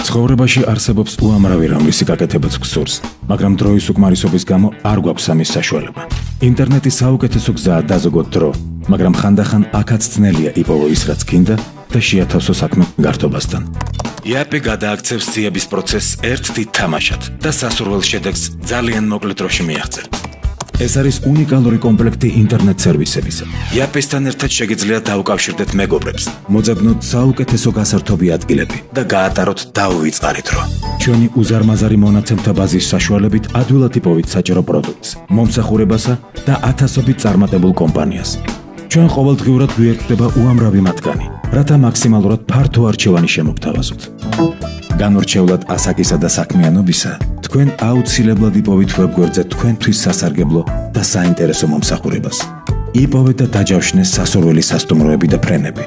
ცხოვრებაში არსებობს უამრავი რამის გაკეთებაც გსურს, მაგრამ დროის უკმარისობის გამო არ გვაქვს ამის საშუალება. ინტერნეტი საუკეთესო გზაა დაზოგოთ დრო, მაგრამ ხანდახან აქაც ძნელია იპოვო ის, რაც გინდა და შეათავსო საქმე გართობასთან. იაპი გადააქცევს ძიების პროცესს ერთ დიდ თამაშად და სასურველ შედეგს ძალიან მოკლე დროში მიაღწევს. ეს არის უნიკალური კომპლექტი ინტერნეტ სერვისებისა. იაპისთან ერთად შეგიძლიათ დაუკავშირდეთ მეგობრებს, მოძებნოთ საუკეთესო გასართობი ადგილები და გაატაროთ დაუვიწყარი დრო. ჩვენი უზარმაზარი მონაცემთა ბაზის საშუალებით ადვილად იპოვით საჭირო პროდუქტს, მომსახურებასა და ათასობით წარმატებულ კომპანიას. ჩვენ ყოველდღიურად გვიერთდება უამრავი მათგანი, რათა მაქსიმალურად ფართო არჩევანი შემოგთავაზოთ. განურჩევლად ასაკისა და საქმიანობისა, თქვენ აუცილებლად იპოვით ვებგვერდზე თქვენთვის სასარგებლო და საინტერესო მომსახურებას. იპოვეთ და დაჯავშნეს სასურველი სასტუმროები და ფრენები.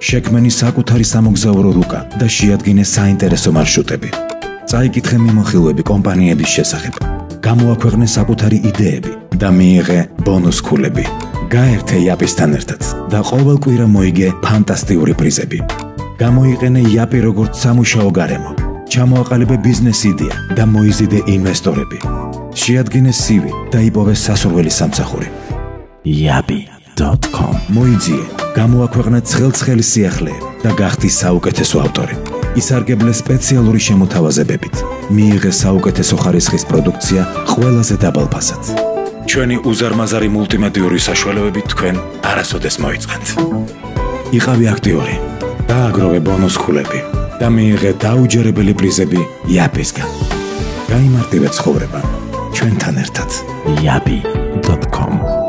შექმენი საკუთარი სამოგზაურო რუკა და შეადგინე საინტერესო მარშრუტები. წაიკითხე მიმოხილვები კომპანიების შესახებ. გამოაქვეყნე საკუთარი იდეები და მიიღე ბონუს ქულები. გაერთე იაპისთან ერთად და ყოველ კვირა მოიგე ფანტასტიკური პრიზები. გამოიყენე იაპი როგორც სამუშაო გარემო. ჩამოაყალიბე ბიზნეს იდეა და მოიზიდე ინვესტორები. შეადგინე CV და იპოვე სასურველი სამსახური. yapi.com მოიძიე, გამოაქვეყნე ცხელ-ცხელი სიახლეები და გახდი საუკეთესო ავტორი. ისარგებლე სპეციალური შემოთავაზებებით. მიიღე საუკეთესო ხარისხის პროდუქცია ყველაზე დაბალ ფასად. ჩვენი უზარმაზარი მულტიმედიური საშუალებებით თქვენ არასოდეს მოიწყენთ. იყავი აქტიური, დააგროვე ბონუს ქულები და მიიღე დაუჯერებელი პრიზები იაპისგან. გაიმარტივე ცხოვრება ჩვენთან ერთად. yapi.com